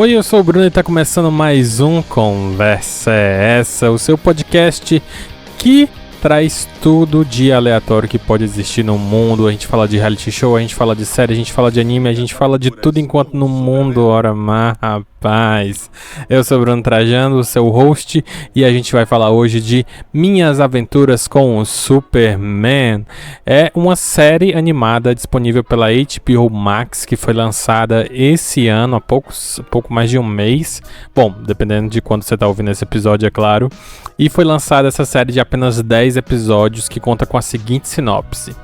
Oi, eu sou o Bruno e tá começando mais um Conversa é Essa, o seu podcast que traz tudo de aleatório que pode existir no mundo. A gente fala de reality show, a gente fala de série, a gente fala de anime, a gente fala de tudo enquanto no mundo, ora mais, rapaz. Eu sou o Bruno Trajano, o seu host, e a gente vai falar hoje de Minhas Aventuras com o Superman. É uma série animada disponível pela HBO Max, que foi lançada esse ano, há pouco mais de um mês. Bom, dependendo de quando você está ouvindo esse episódio, é claro. E foi lançada essa série de apenas 10 episódios, que conta com a seguinte sinopse.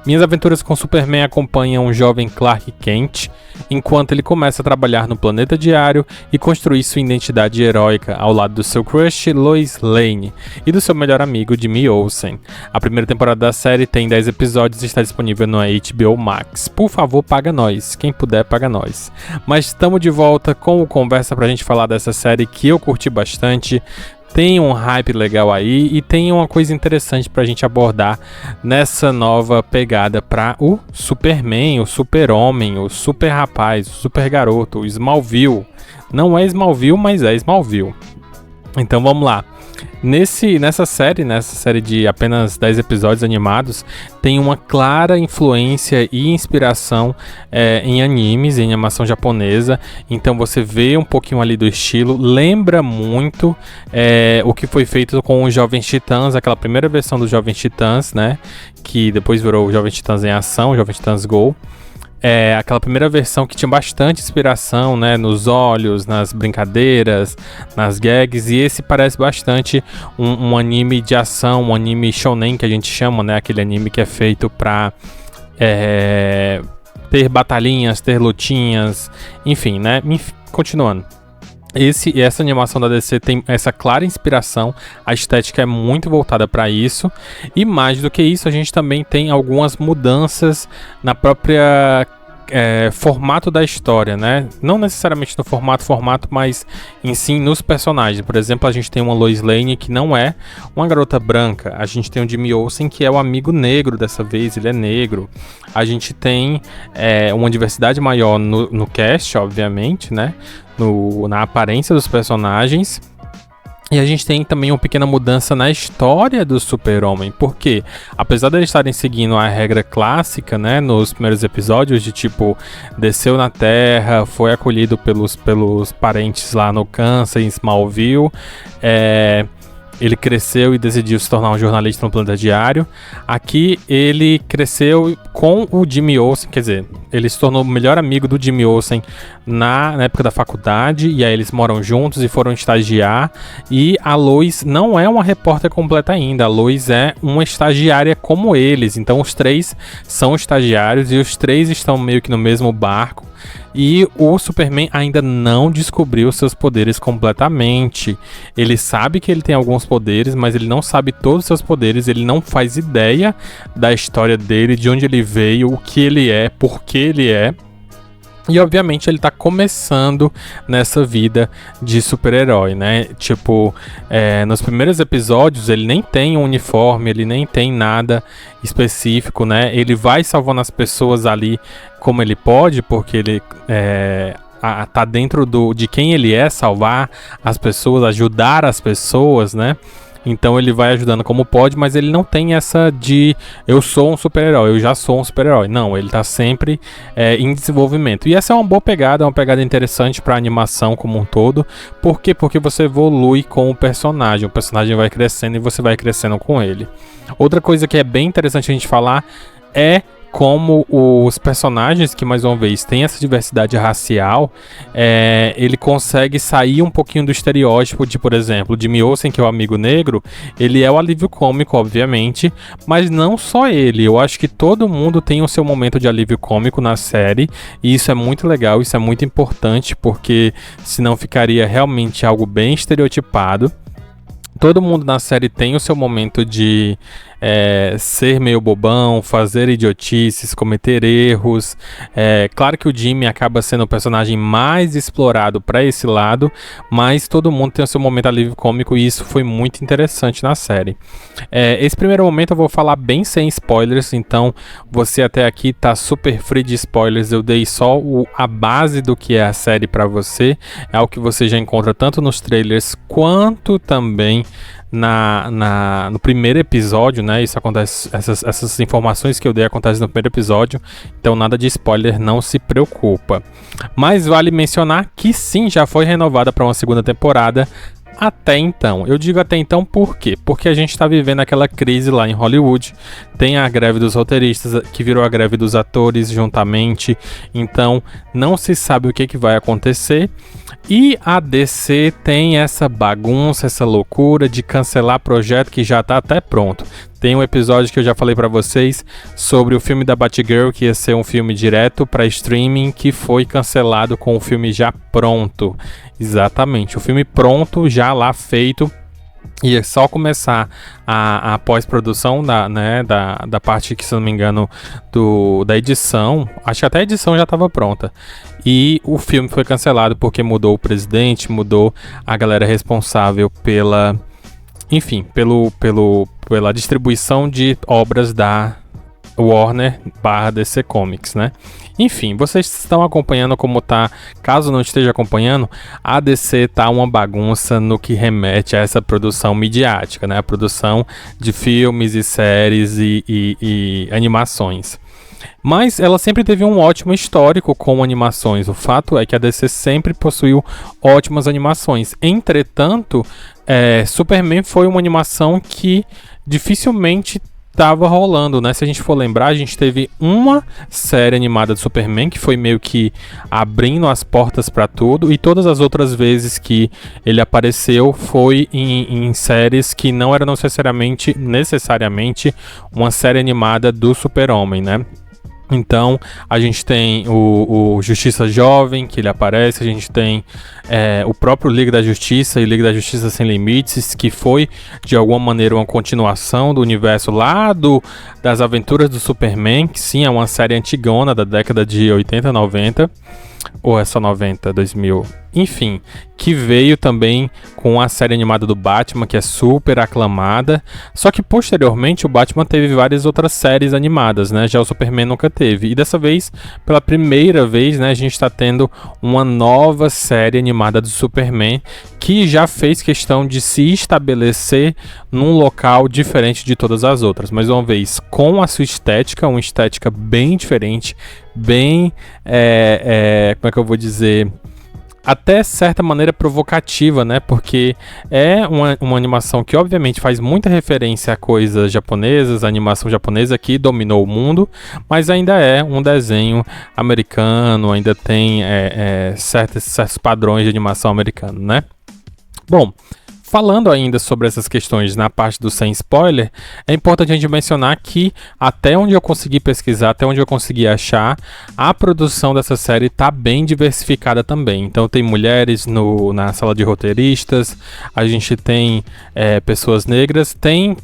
Minhas Aventuras com Superman acompanham um jovem Clark Kent enquanto ele começa a trabalhar no planeta diário e construir sua identidade heróica ao lado do seu crush Lois Lane e do seu melhor amigo Jimmy Olsen. A primeira temporada da série tem 10 episódios e está disponível no HBO Max. Por favor, paga nós. Quem puder, paga nós. Mas estamos de volta com o Conversa pra gente falar dessa série que eu curti bastante. Tem um hype legal aí e tem uma coisa interessante pra gente abordar nessa nova pegada pra o Superman, o Super-Homem, o Super Rapaz, o Super Garoto, o Smallville. Não é Smallville, mas é Smallville. Então vamos lá. Nessa série de apenas 10 episódios animados, tem uma clara influência e inspiração em animes, em animação japonesa. Então você vê um pouquinho ali do estilo, lembra muito o que foi feito com os Jovens Titãs, aquela primeira versão dos Jovens Titãs, né? Que depois virou o Jovens Titãs em Ação, Jovens Titãs Go. Aquela primeira versão que tinha bastante inspiração, né, nos olhos, nas brincadeiras, nas gags, e esse parece bastante um anime de ação, um anime shonen que a gente chama, né, aquele anime que é feito pra ter batalhinhas, ter lutinhas, enfim, né, continuando. Essa animação da DC tem essa clara inspiração, a estética é muito voltada para isso, e mais do que isso, a gente também tem algumas mudanças na própria formato da história, né? Não necessariamente no formato, mas em si nos personagens. Por exemplo, a gente tem uma Lois Lane que não é uma garota branca, a gente tem o Jimmy Olsen que é o amigo negro dessa vez, ele é negro. A gente tem uma diversidade maior no cast, obviamente, né? Na aparência dos personagens. E a gente tem também uma pequena mudança na história do Super-Homem, porque apesar de eles estarem seguindo a regra clássica, né, nos primeiros episódios, de tipo, desceu na Terra, foi acolhido pelos parentes lá no Kansas, em Smallville, ele cresceu e decidiu se tornar um jornalista no Planeta Diário. Aqui ele cresceu com o Jimmy Olsen, quer dizer, ele se tornou o melhor amigo do Jimmy Olsen na época da faculdade, e aí eles moram juntos e foram estagiar. E a Lois não é uma repórter completa ainda, a Lois é uma estagiária como eles, então os três são estagiários e os três estão meio que no mesmo barco. E o Superman ainda não descobriu seus poderes completamente. Ele sabe que ele tem alguns poderes, mas ele não sabe todos os seus poderes. Ele não faz ideia da história dele, de onde ele veio, o que ele é, por que ele é. E obviamente ele tá começando nessa vida de super-herói, né? Tipo, nos primeiros episódios ele nem tem um uniforme, ele nem tem nada específico, né? Ele vai salvando as pessoas ali como ele pode, porque ele tá dentro de quem ele é, salvar as pessoas, ajudar as pessoas, né? Então ele vai ajudando como pode, mas ele não tem essa de eu sou um super-herói, eu já sou um super-herói. Não, ele tá sempre em desenvolvimento. E essa é uma boa pegada, é uma pegada interessante pra animação como um todo. Por quê? Porque você evolui com o personagem vai crescendo e você vai crescendo com ele. Outra coisa que é bem interessante a gente falar é como os personagens, que mais uma vez tem essa diversidade racial, ele consegue sair um pouquinho do estereótipo de, por exemplo, o Jimmy Olsen, que é o amigo negro, ele é o alívio cômico, obviamente, mas não só ele. Eu acho que todo mundo tem o seu momento de alívio cômico na série, e isso é muito legal, isso é muito importante, porque senão ficaria realmente algo bem estereotipado. Todo mundo na série tem o seu momento de ser meio bobão, fazer idiotices, cometer erros. Claro que o Jimmy acaba sendo o personagem mais explorado para esse lado, mas todo mundo tem o seu momento alívio cômico e isso foi muito interessante na série. Esse primeiro momento eu vou falar bem sem spoilers, então você até aqui tá super free de spoilers. Eu dei só a base do que é a série para você, é algo que você já encontra tanto nos trailers quanto também no primeiro episódio, né? Isso acontece, essas informações que eu dei acontecem no primeiro episódio, então nada de spoiler, não se preocupa. Mas vale mencionar que sim, já foi renovada para uma segunda temporada. Até então, eu digo até então por quê? Porque a gente está vivendo aquela crise lá em Hollywood, tem a greve dos roteiristas, que virou a greve dos atores juntamente, então não se sabe o que vai acontecer, e a DC tem essa bagunça, essa loucura de cancelar projeto que já está até pronto. Tem um episódio que eu já falei pra vocês sobre o filme da Batgirl, que ia ser um filme direto pra streaming, que foi cancelado com o filme já pronto. Exatamente, o filme pronto, já lá feito. E é só começar a pós-produção da parte que, se não me engano, da edição. Acho que até a edição já estava pronta. E o filme foi cancelado porque mudou o presidente, mudou a galera responsável pela distribuição de obras da Warner/DC Comics, né? Enfim, vocês estão acompanhando como tá. Caso não esteja acompanhando, a DC tá uma bagunça no que remete a essa produção midiática, né? A produção de filmes e séries e animações. Mas ela sempre teve um ótimo histórico com animações. O fato é que a DC sempre possuiu ótimas animações. Entretanto, Superman foi uma animação que dificilmente estava rolando, né? Se a gente for lembrar, a gente teve uma série animada de Superman que foi meio que abrindo as portas para tudo, e todas as outras vezes que ele apareceu foi em séries que não eram necessariamente uma série animada do Super-Homem, né? Então, a gente tem o Justiça Jovem, que ele aparece, a gente tem o próprio Liga da Justiça e Liga da Justiça Sem Limites, que foi, de alguma maneira, uma continuação do universo lá das aventuras do Superman, que sim, é uma série antigona da década de 80, 90, ou é só 90, 2000, enfim, que veio também com a série animada do Batman, que é super aclamada, só que posteriormente o Batman teve várias outras séries animadas, né, já o Superman nunca teve, e dessa vez, pela primeira vez, né, a gente está tendo uma nova série animada do Superman, que já fez questão de se estabelecer num local diferente de todas as outras, mais uma vez, com a sua estética, uma estética bem diferente, bem, como é que eu vou dizer, até certa maneira provocativa, né? Porque é uma animação que obviamente faz muita referência a coisas japonesas, a animação japonesa que dominou o mundo, mas ainda é um desenho americano, ainda tem certos padrões de animação americano, né? Bom, falando ainda sobre essas questões na parte do sem spoiler, é importante a gente mencionar que até onde eu consegui pesquisar, até onde eu consegui achar, a produção dessa série está bem diversificada também. Então tem mulheres na sala de roteiristas, a gente tem pessoas negras, tem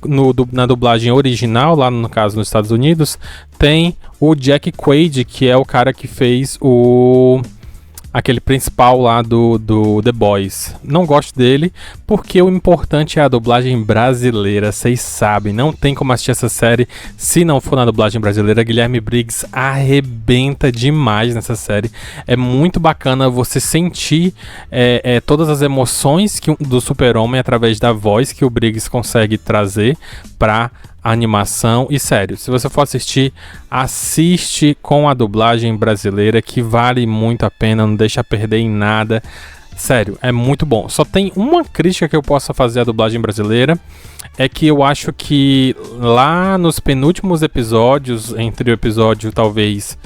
na dublagem original, lá no caso nos Estados Unidos, tem o Jack Quaid, que é o cara que fez aquele principal lá do The Boys. Não gosto dele, porque o importante é a dublagem brasileira, vocês sabem, não tem como assistir essa série se não for na dublagem brasileira. Guilherme Briggs arrebenta demais nessa série, é muito bacana você sentir todas as emoções do Super-Homem através da voz que o Briggs consegue trazer para animação. E sério, se você for assistir, assiste com a dublagem brasileira, que vale muito a pena, não deixa perder em nada. Sério, é muito bom. Só tem uma crítica que eu possa fazer à dublagem brasileira, é que eu acho que lá nos penúltimos episódios, entre o episódio talvez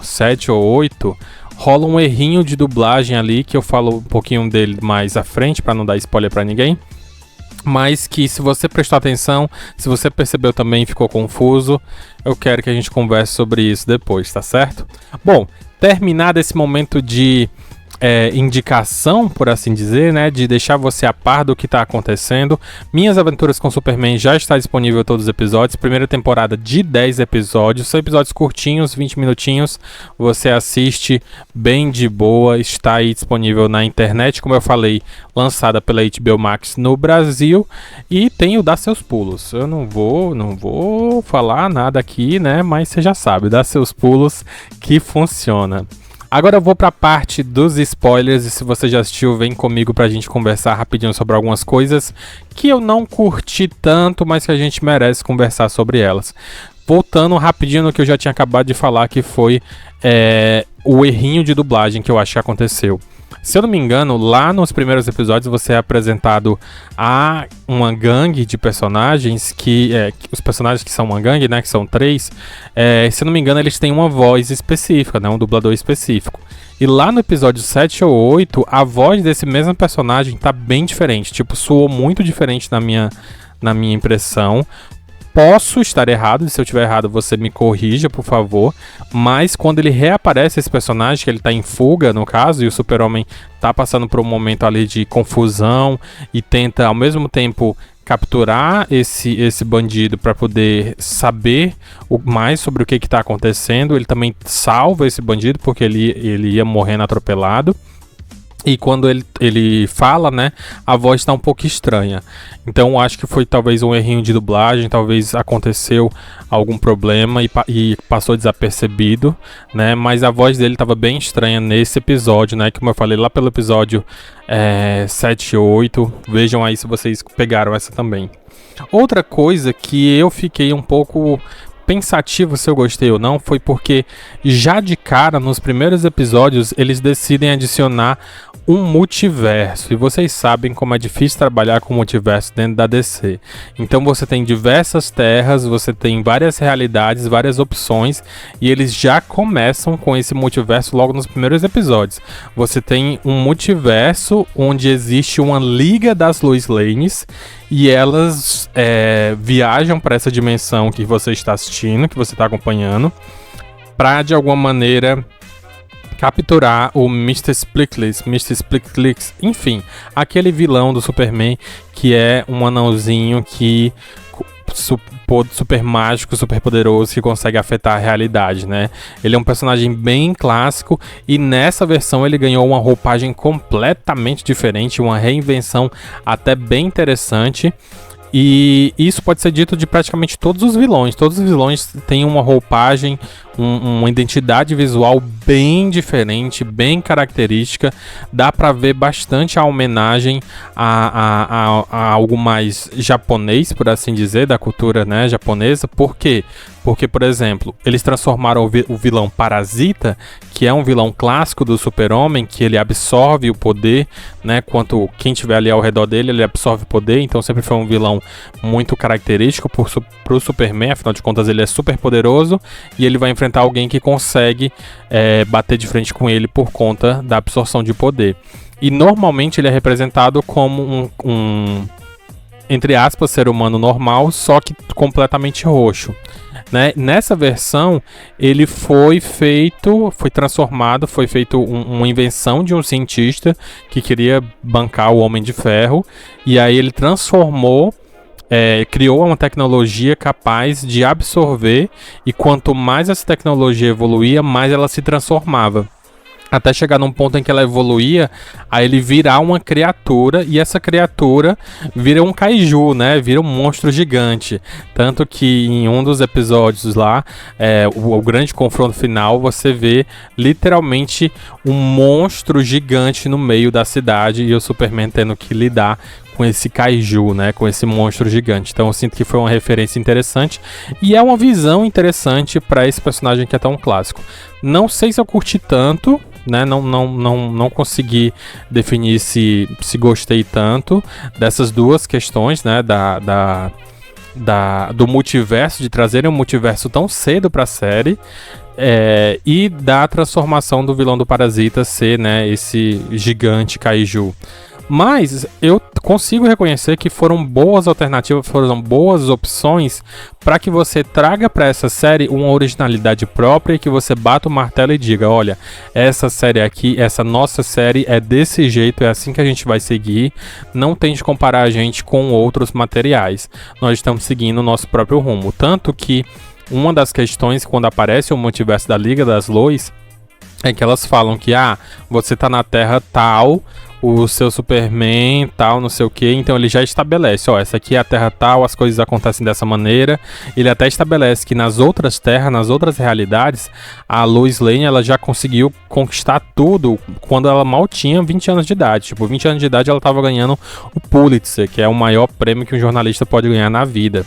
7 ou 8, rola um errinho de dublagem ali, que eu falo um pouquinho dele mais à frente, para não dar spoiler para ninguém. Mas que, se você prestou atenção, se você percebeu também e ficou confuso, eu quero que a gente converse sobre isso depois, tá certo? Bom, terminado esse momento de indicação, por assim dizer, né, de deixar você a par do que está acontecendo. Minhas Aventuras com Superman já está disponível todos os episódios, primeira temporada de 10 episódios, são episódios curtinhos, 20 minutinhos, você assiste bem de boa, está aí disponível na internet, como eu falei, lançada pela HBO Max no Brasil, e tem o Dá Seus Pulos. Eu não vou falar nada aqui, né, mas você já sabe, Dá Seus Pulos que funciona. Agora eu vou para a parte dos spoilers, e se você já assistiu, vem comigo pra gente conversar rapidinho sobre algumas coisas que eu não curti tanto, mas que a gente merece conversar sobre elas. Voltando rapidinho no que eu já tinha acabado de falar, que foi o errinho de dublagem que eu acho que aconteceu. Se eu não me engano, lá nos primeiros episódios você é apresentado a uma gangue de personagens os personagens que são uma gangue, né, que são 3, se eu não me engano eles têm uma voz específica, né, um dublador específico. E lá no episódio 7 ou 8, a voz desse mesmo personagem tá bem diferente, tipo, soou muito diferente na minha impressão. Posso estar errado, se eu estiver errado você me corrija, por favor, mas quando ele reaparece esse personagem, que ele tá em fuga no caso, e o Super-Homem tá passando por um momento ali de confusão e tenta ao mesmo tempo capturar esse bandido para poder saber mais sobre o que está acontecendo, ele também salva esse bandido porque ele ia morrendo atropelado. E quando ele fala, né, a voz está um pouco estranha. Então acho que foi talvez um errinho de dublagem, talvez aconteceu algum problema e passou desapercebido, né? Mas a voz dele estava bem estranha nesse episódio, né? Como eu falei lá pelo episódio 7 e 8. Vejam aí se vocês pegaram essa também. Outra coisa que eu fiquei um pouco pensativo se eu gostei ou não foi porque já de cara nos primeiros episódios eles decidem adicionar um multiverso, e vocês sabem como é difícil trabalhar com multiverso dentro da DC. Então você tem diversas terras, você tem várias realidades, várias opções, e eles já começam com esse multiverso logo nos primeiros episódios. Você tem um multiverso onde existe uma Liga das Lois Lanes, e elas viajam para essa dimensão que você está assistindo, que você está acompanhando, para de alguma maneira capturar o Mr. Splitlix, enfim, aquele vilão do Superman que é um anãozinho que super mágico, super poderoso, que consegue afetar a realidade, né? Ele é um personagem bem clássico e nessa versão ele ganhou uma roupagem completamente diferente, uma reinvenção até bem interessante. E isso pode ser dito de praticamente todos os vilões. Todos os vilões têm uma roupagem, uma identidade visual bem diferente, bem característica. Dá pra ver bastante a homenagem a algo mais japonês, por assim dizer, da cultura, né, japonesa. Por quê? Porque, por exemplo, eles transformaram o vilão Parasita, que é um vilão clássico do Super-Homem, que ele absorve o poder, né? Quanto quem estiver ali ao redor dele, ele absorve o poder. Então sempre foi um vilão muito característico pro Superman. Afinal de contas, ele é super poderoso e ele vai enfrentar alguém que consegue bater de frente com ele por conta da absorção de poder. E normalmente ele é representado como um entre aspas, ser humano normal, só que completamente roxo. Né? Nessa versão, ele foi feito uma invenção de um cientista que queria bancar o Homem de Ferro, e aí ele transformou, criou uma tecnologia capaz de absorver, e quanto mais essa tecnologia evoluía, mais ela se transformava. Até chegar num ponto em que ela evoluía a ele virar uma criatura, e essa criatura vira um kaiju, né? Vira um monstro gigante. Tanto que em um dos episódios lá, o grande confronto final, você vê literalmente um monstro gigante no meio da cidade e o Superman tendo que lidar com esse kaiju, né, com esse monstro gigante. Então eu sinto que foi uma referência interessante e é uma visão interessante para esse personagem que é tão clássico. Não sei se eu curti tanto, né, não consegui definir se gostei tanto dessas duas questões, né, do multiverso, de trazerem um multiverso tão cedo para a série. E da transformação do vilão do Parasita ser, né, esse gigante kaiju. Mas eu consigo reconhecer que foram boas alternativas, foram boas opções para que você traga para essa série uma originalidade própria e que você bata o martelo e diga, olha, essa série aqui, essa nossa série é desse jeito, é assim que a gente vai seguir, não tente comparar a gente com outros materiais, nós estamos seguindo o nosso próprio rumo, tanto que uma das questões quando aparece o multiverso da Liga das Lois é que elas falam que, você tá na Terra tal, o seu Superman tal, não sei o que, então ele já estabelece, essa aqui é a Terra tal, as coisas acontecem dessa maneira. Ele até estabelece que nas outras terras, nas outras realidades, a Lois Lane, ela já conseguiu conquistar tudo quando ela mal tinha 20 anos de idade. Tipo, 20 anos de idade ela tava ganhando o Pulitzer, que é o maior prêmio que um jornalista pode ganhar na vida.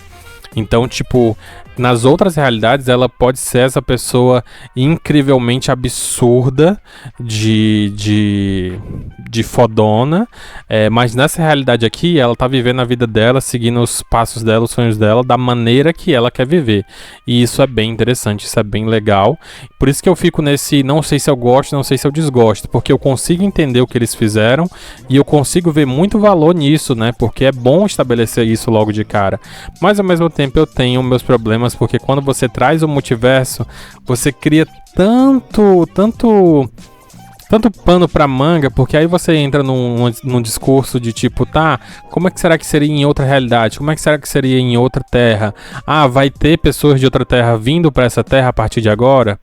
Então, tipo, nas outras realidades ela pode ser essa pessoa incrivelmente absurda de fodona, mas nessa realidade aqui ela tá vivendo a vida dela, seguindo os passos dela, os sonhos dela, da maneira que ela quer viver, e isso é bem interessante, isso é bem legal, por isso que eu fico nesse, não sei se eu gosto, não sei se eu desgosto, porque eu consigo entender o que eles fizeram, e eu consigo ver muito valor nisso, né, porque é bom estabelecer isso logo de cara, mas ao mesmo tempo eu tenho meus problemas, porque quando você traz o multiverso, você cria tanto pano pra manga, porque aí você entra num discurso de tipo, como é que será que seria em outra realidade? Como é que será que seria em outra terra? Vai ter pessoas de outra terra vindo pra essa terra a partir de agora?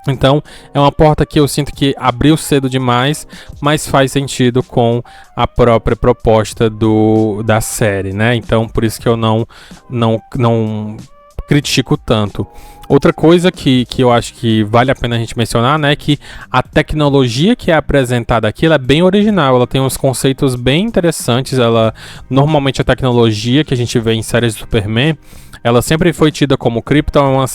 Então, é uma porta que eu sinto que abriu cedo demais, mas faz sentido com a própria proposta da série, né? Então, por isso que eu não critico tanto. Outra coisa que eu acho que vale a pena a gente mencionar, né, é que a tecnologia que é apresentada aqui, ela é bem original, ela tem uns conceitos bem interessantes, normalmente a tecnologia que a gente vê em séries de Superman, ela sempre foi tida como Krypton,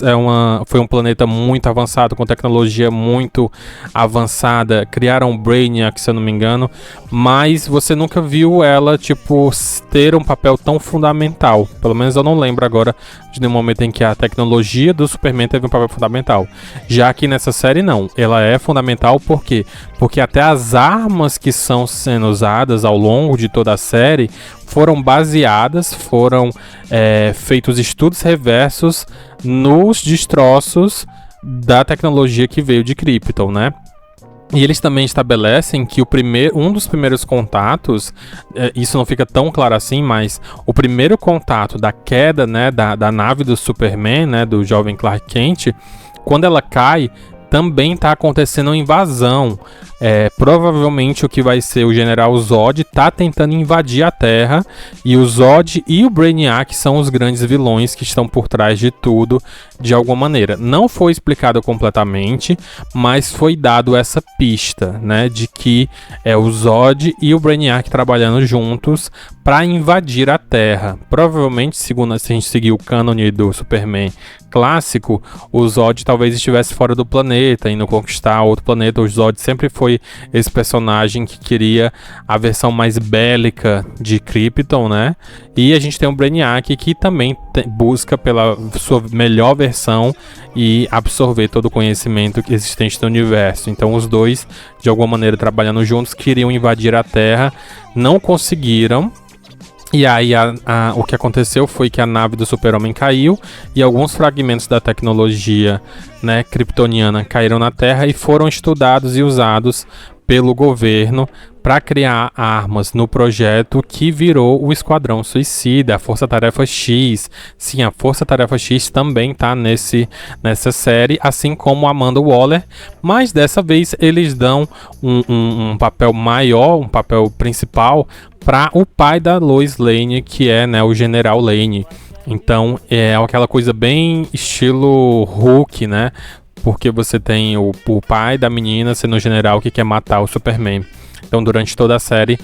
foi um planeta muito avançado, com tecnologia muito avançada, criaram o Brainiac, se eu não me engano, mas você nunca viu ela, tipo, ter um papel tão fundamental, pelo menos eu não lembro agora de nenhum momento em que a tecnologia do Superman teve um papel fundamental, já que nessa série não, ela é fundamental, por quê? Porque até as armas que são sendo usadas ao longo de toda a série foram baseadas, foram feitos estudos reversos nos destroços da tecnologia que veio de Krypton, né? E eles também estabelecem que um dos primeiros contatos, isso não fica tão claro assim, mas o primeiro contato da queda, né, da nave do Superman, né, do jovem Clark Kent, quando ela cai, também está acontecendo uma invasão. Provavelmente o que vai ser o General Zod está tentando invadir a Terra, e o Zod e o Brainiac são os grandes vilões que estão por trás de tudo, de alguma maneira. Não foi explicado completamente, mas foi dado essa pista, né, de que é o Zod e o Brainiac trabalhando juntos para invadir a Terra. Provavelmente, se a gente seguir o cânone do Superman clássico, o Zod talvez estivesse fora do planeta, indo conquistar outro planeta. O Zod sempre foi esse personagem que queria a versão mais bélica de Krypton, né? E a gente tem o Brainiac que também busca pela sua melhor versão e absorver todo o conhecimento existente do universo. Então os dois, de alguma maneira, trabalhando juntos, queriam invadir a Terra, não conseguiram. E aí o que aconteceu foi que a nave do Super-Homem caiu e alguns fragmentos da tecnologia, né, kryptoniana caíram na Terra e foram estudados e usados pelo governo para criar armas no projeto que virou o Esquadrão Suicida, a Força Tarefa X. Sim, a Força Tarefa X também está nessa série, assim como Amanda Waller, mas dessa vez eles dão um papel maior, um papel principal para o pai da Lois Lane, que é, né, o General Lane. Então é aquela coisa bem estilo Hulk, né? Porque você tem o pai da menina sendo o general que quer matar o Superman. Então durante toda a série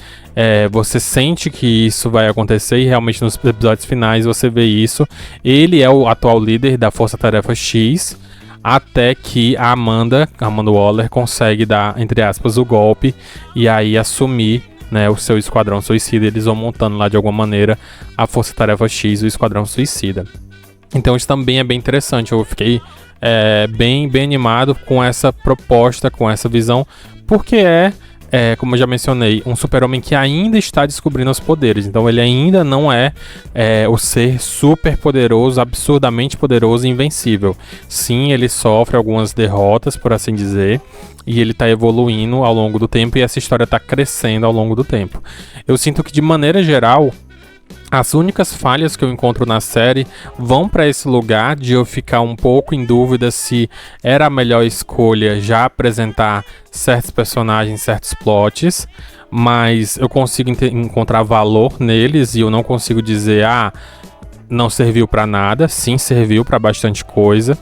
você sente que isso vai acontecer, e realmente nos episódios finais você vê isso. Ele é o atual líder da Força Tarefa X, até que a Amanda Waller consegue dar, entre aspas, o golpe e aí assumir, né, o seu Esquadrão Suicida. Eles vão montando lá de alguma maneira a Força Tarefa X, o Esquadrão Suicida. Então isso também é bem interessante. Eu fiquei bem animado com essa proposta, com essa visão, porque como eu já mencionei, um super-homem que ainda está descobrindo os poderes. Então ele ainda não é o ser super poderoso, absurdamente poderoso e invencível. Sim, ele sofre algumas derrotas, por assim dizer, e ele está evoluindo ao longo do tempo e essa história está crescendo ao longo do tempo. Eu sinto que, de maneira geral, as únicas falhas que eu encontro na série vão para esse lugar de eu ficar um pouco em dúvida se era a melhor escolha já apresentar certos personagens, certos plots, mas eu consigo encontrar valor neles e eu não consigo dizer, não serviu para nada. Sim, serviu para bastante coisa.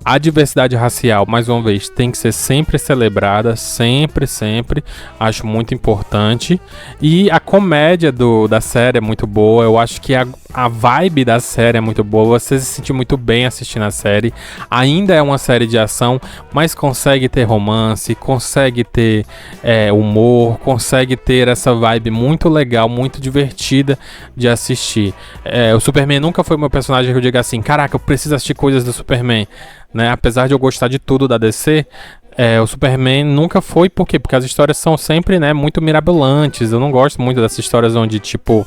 A diversidade racial, mais uma vez, tem que ser sempre celebrada, sempre, sempre. Acho muito importante. E a comédia da série é muito boa. Eu acho que a vibe da série é muito boa. Você se sente muito bem assistindo a série. Ainda é uma série de ação, mas consegue ter romance, consegue ter humor, consegue ter essa vibe muito legal, muito divertida de assistir. O Superman nunca foi meu personagem que eu diga assim, caraca, eu preciso assistir coisas do Superman. Né? Apesar de eu gostar de tudo da DC, o Superman nunca foi. Por quê? Porque as histórias são sempre, né, muito mirabolantes. Eu não gosto muito dessas histórias onde, tipo,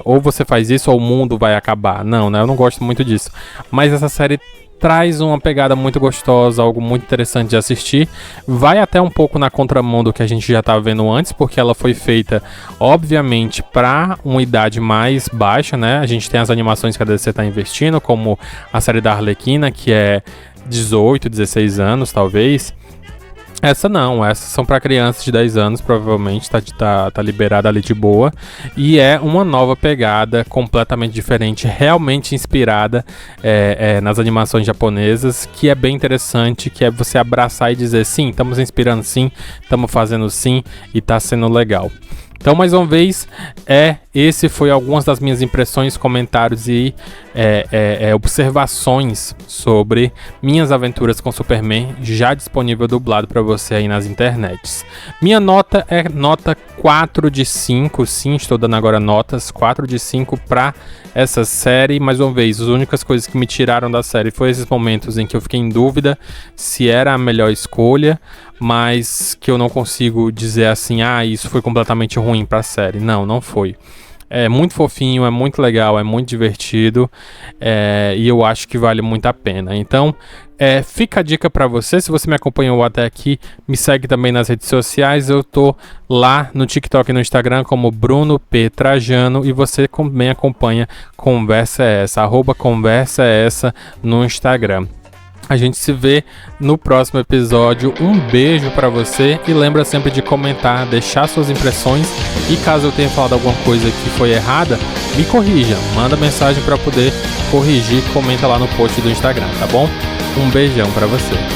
ou você faz isso ou o mundo vai acabar. Não, né? Eu não gosto muito disso. Mas essa série traz uma pegada muito gostosa, algo muito interessante de assistir. Vai até um pouco na contramão do que a gente já estava vendo antes, porque ela foi feita, obviamente, para uma idade mais baixa, né? A gente tem as animações que a DC está investindo, como a série da Arlequina, que é 18, 16 anos, talvez. Essa não, essas são para crianças de 10 anos, provavelmente, tá liberada ali de boa. E é uma nova pegada, completamente diferente, realmente inspirada nas animações japonesas, que é bem interessante, que é você abraçar e dizer, sim, estamos inspirando sim, estamos fazendo sim, e tá sendo legal. Então, mais uma vez, esse foi algumas das minhas impressões, comentários e observações sobre minhas aventuras com Superman, já disponível dublado para você aí nas internets. Minha nota é nota 4 de 5, sim, estou dando agora notas 4 de 5 para essa série. Mais uma vez, as únicas coisas que me tiraram da série foi esses momentos em que eu fiquei em dúvida se era a melhor escolha, mas que eu não consigo dizer assim, isso foi completamente ruim pra série. Não foi. É muito fofinho, é muito legal, é muito divertido, e eu acho que vale muito a pena. Então, fica a dica pra você. Se você me acompanhou até aqui, me segue também nas redes sociais. Eu tô lá no TikTok e no Instagram como Bruno P. Trajano, e você também acompanha Conversa é Essa, @Conversa é Essa no Instagram. A gente se vê no próximo episódio. Um beijo pra você e lembra sempre de comentar, deixar suas impressões, e caso eu tenha falado alguma coisa que foi errada, me corrija, manda mensagem pra poder corrigir, comenta lá no post do Instagram, tá bom? Um beijão pra você.